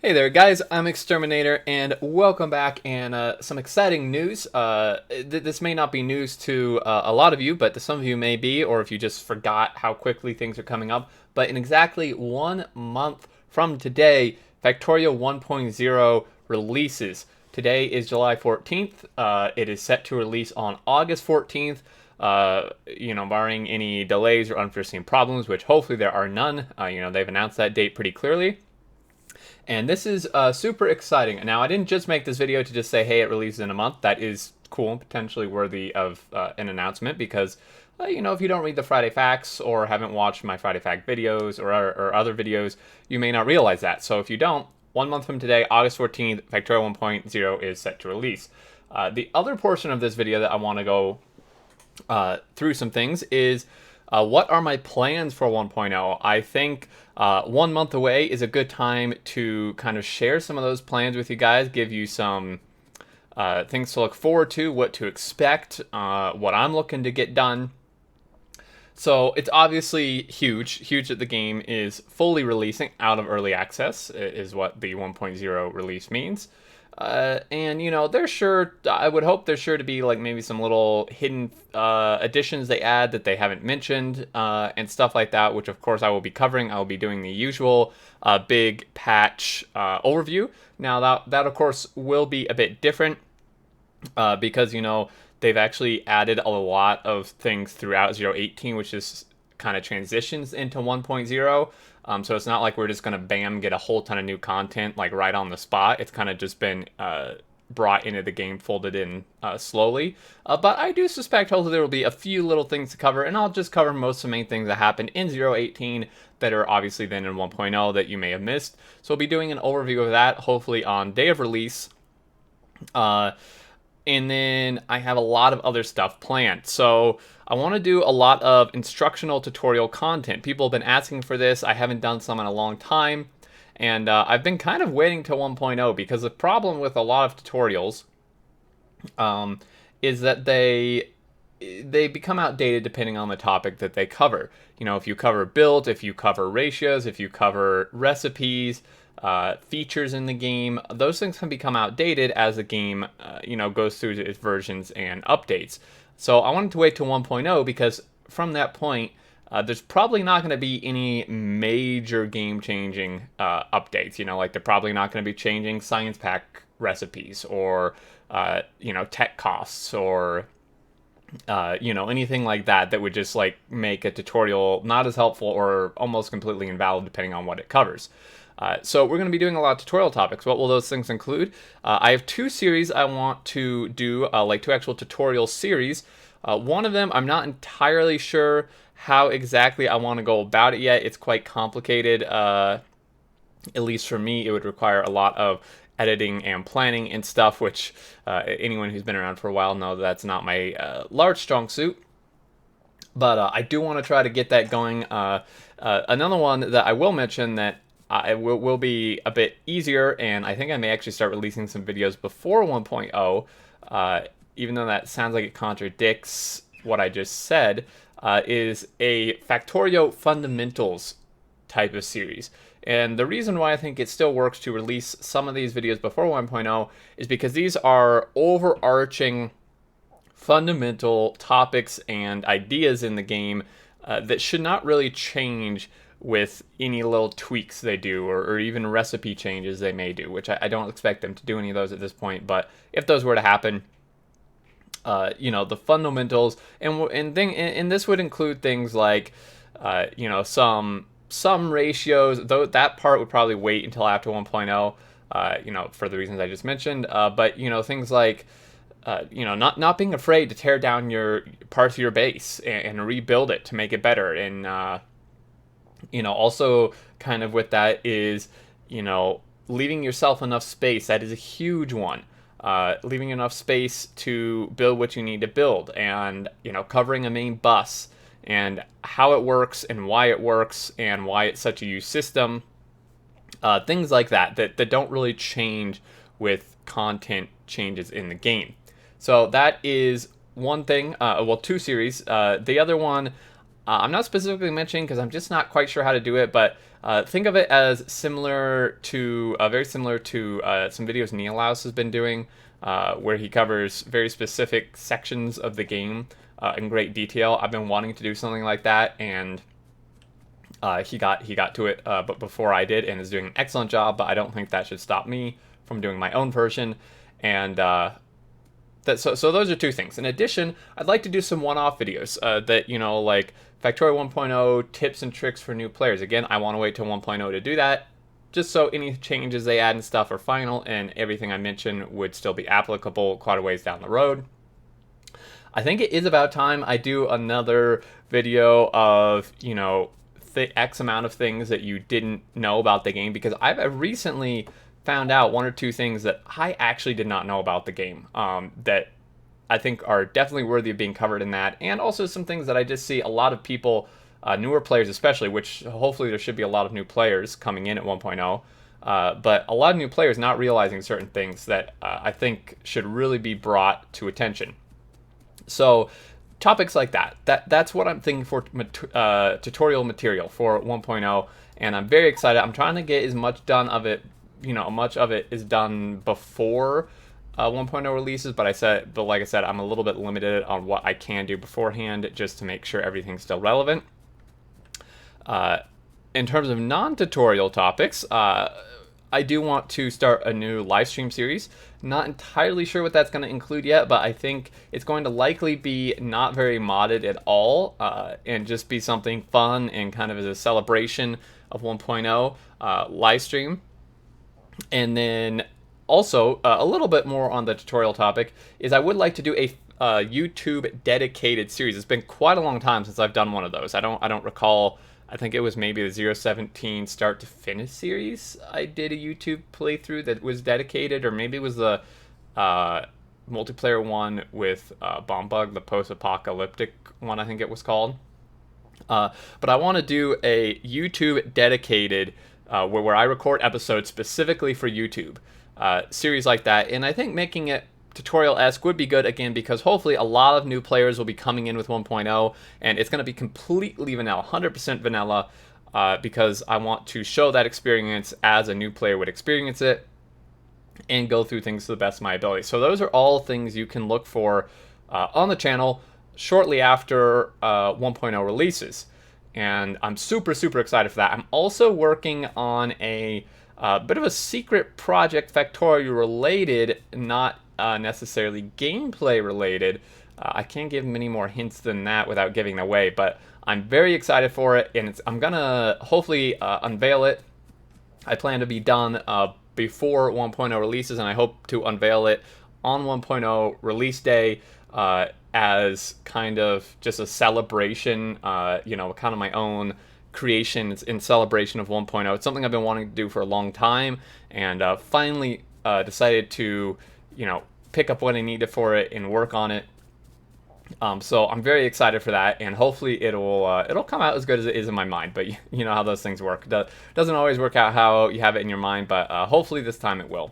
Hey there guys, I'm Exterminator and welcome back, and some exciting news. This may not be news to a lot of you, but to some of you may be, or if you just forgot how quickly things are coming up. But in exactly 1 month from today, Factorio 1.0 releases. Today is July 14th. It is set to release on August 14th. Barring any delays or unforeseen problems, which hopefully there are none. They've announced that date pretty clearly. And this is super exciting. Now, I didn't just make this video to just say, hey, it releases in a month. That is cool and potentially worthy of an announcement because, if you don't read the Friday Facts or haven't watched my Friday Fact videos or other videos, you may not realize that. So if you don't, 1 month from today, August 14th, Factorio 1.0 is set to release. The other portion of this video that I want to go through some things is what are my plans for 1.0? I think 1 month away is a good time to kind of share some of those plans with you guys, give you some things to look forward to, what to expect, what I'm looking to get done. So it's obviously huge that the game is fully releasing out of early access, is what the 1.0 release means. They're sure, I would hope there's sure to be like maybe some little hidden additions they add that they haven't mentioned, and stuff like that, which of course I will be covering. I will be doing the usual big patch overview. Now that of course will be a bit different because they've actually added a lot of things throughout 0.18, which is kind of transitions into 1.0. So it's not like we're just going to bam get a whole ton of new content like right on the spot. It's kind of just been brought into the game, folded in slowly. But I do suspect hopefully there will be a few little things to cover, and I'll just cover most of the main things that happened in 0.18 that are obviously then in 1.0 that you may have missed. So we'll be doing an overview of that hopefully on day of release. And then I have a lot of other stuff planned. So I want to do a lot of instructional tutorial content. People have been asking for this. I haven't done some in a long time. And I've been kind of waiting till 1.0 because the problem with a lot of tutorials is that they become outdated depending on the topic that they cover. If you cover build, if you cover ratios, if you cover recipes, features in the game, those things can become outdated as the game, goes through its versions and updates. So I wanted to wait till 1.0 because from that point, there's probably not going to be any major game-changing updates. Like they're probably not going to be changing science pack recipes or, tech costs or anything like that would just like make a tutorial not as helpful or almost completely invalid depending on what it covers. So we're going to be doing a lot of tutorial topics. What will those things include? I have two series I want to do, like two actual tutorial series. One of them, I'm not entirely sure how exactly I want to go about it yet. It's quite complicated. At least for me, it would require a lot of editing and planning and stuff, which anyone who's been around for a while knows that's not my large strong suit. But I do want to try to get that going. Another one that I will mention that it will be a bit easier, and I think I may actually start releasing some videos before 1.0, even though that sounds like it contradicts what I just said, is a Factorio Fundamentals type of series. And the reason why I think it still works to release some of these videos before 1.0 is because these are overarching fundamental topics and ideas in the game that should not really change with any little tweaks they do or even recipe changes they may do, which I don't expect them to do any of those at this point. But if those were to happen, the fundamentals and this would include things like some ratios, though that part would probably wait until after 1.0, for the reasons I just mentioned. But things like not being afraid to tear down your parts of your base and rebuild it to make it better. And also kind of with that is, leaving yourself enough space. That is a huge one. Leaving enough space to build what you need to build, and covering a main bus and how it works and why it's such a used system. Things like that don't really change with content changes in the game. So that is one thing, two series. The other one, I'm not specifically mentioning because I'm just not quite sure how to do it, but Think of it as similar to very similar to some videos Neolaus has been doing, where he covers very specific sections of the game in great detail. I've been wanting to do something like that, and he got to it but before I did, and is doing an excellent job. But I don't think that should stop me from doing my own version. And so those are two things. In addition, I'd like to do some one-off videos that, like Factorio 1.0 tips and tricks for new players. Again, I want to wait till 1.0 to do that, just so any changes they add and stuff are final, and everything I mentioned would still be applicable quite a ways down the road. I think it is about time I do another video of, X amount of things that you didn't know about the game, because I've recently found out one or two things that I actually did not know about the game that I think are definitely worthy of being covered in that, and also some things that I just see a lot of people, newer players especially, which hopefully there should be a lot of new players coming in at 1.0, but a lot of new players not realizing certain things that I think should really be brought to attention. So topics like that's what I'm thinking for tutorial material for 1.0, and I'm very excited. I'm trying to get as much done of it, much of it is done before 1.0 releases, but like I said, I'm a little bit limited on what I can do beforehand, just to make sure everything's still relevant. In terms of non-tutorial topics, I do want to start a new live stream series. Not entirely sure what that's going to include yet, but I think it's going to likely be not very modded at all, and just be something fun and kind of as a celebration of 1.0 live stream. And then also a little bit more on the tutorial topic is I would like to do a YouTube dedicated series. It's been quite a long time since I've done one of those. I don't recall. I think it was maybe the 017 start to finish series I did a YouTube playthrough that was dedicated, or maybe it was the multiplayer one with Bombug, the post-apocalyptic one, I think it was called. But I want to do a YouTube dedicated where I record episodes specifically for YouTube, series like that. And I think making it tutorial-esque would be good, again, because hopefully a lot of new players will be coming in with 1.0, and it's going to be completely vanilla, 100% vanilla, because I want to show that experience as a new player would experience it, and go through things to the best of my ability. So those are all things you can look for on the channel shortly after 1.0 releases. And I'm super, super excited for that. I'm also working on a bit of a secret project, Factorio related, not necessarily gameplay related. I can't give many more hints than that without giving away, but I'm very excited for it, and I'm gonna hopefully unveil it. I plan to be done before 1.0 releases, and I hope to unveil it on 1.0 release day as kind of just a celebration, kind of my own creation in celebration of 1.0. It's something I've been wanting to do for a long time, and finally decided to, pick up what I needed for it and work on it. So I'm very excited for that, and hopefully it'll come out as good as it is in my mind. But you know how those things work. Doesn't always work out how you have it in your mind, but hopefully this time it will.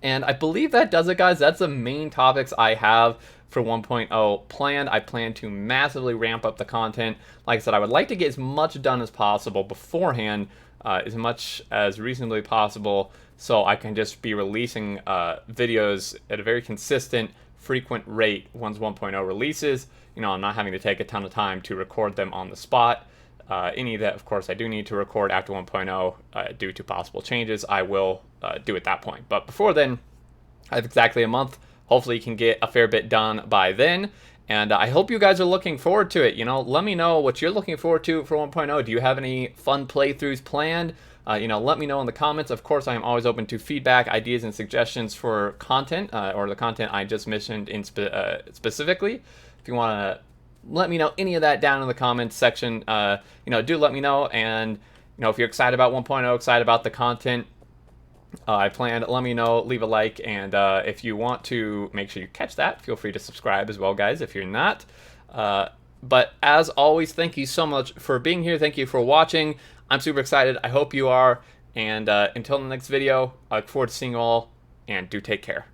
And I believe that does it, guys. That's the main topics I have for 1.0 planned. I plan to massively ramp up the content. Like I said, I would like to get as much done as possible beforehand, as much as reasonably possible, so I can just be releasing videos at a very consistent, frequent rate once 1.0 releases. I'm not having to take a ton of time to record them on the spot. Any that, of course, I do need to record after 1.0 due to possible changes, I will do at that point. But before then, I have exactly a month. Hopefully you can get a fair bit done by then. And I hope you guys are looking forward to it. Let me know what you're looking forward to for 1.0. Do you have any fun playthroughs planned? Let me know in the comments. Of course, I am always open to feedback, ideas, and suggestions for content, or the content I just mentioned specifically. If you want to let me know any of that down in the comments section, do let me know. And, if you're excited about 1.0, excited about the content I planned, let me know, leave a like, and if you want to make sure you catch that, feel free to subscribe as well, guys, if you're not. But as always, thank you so much for being here. Thank you for watching. I'm super excited. I hope you are. And until the next video, I look forward to seeing you all, and do take care.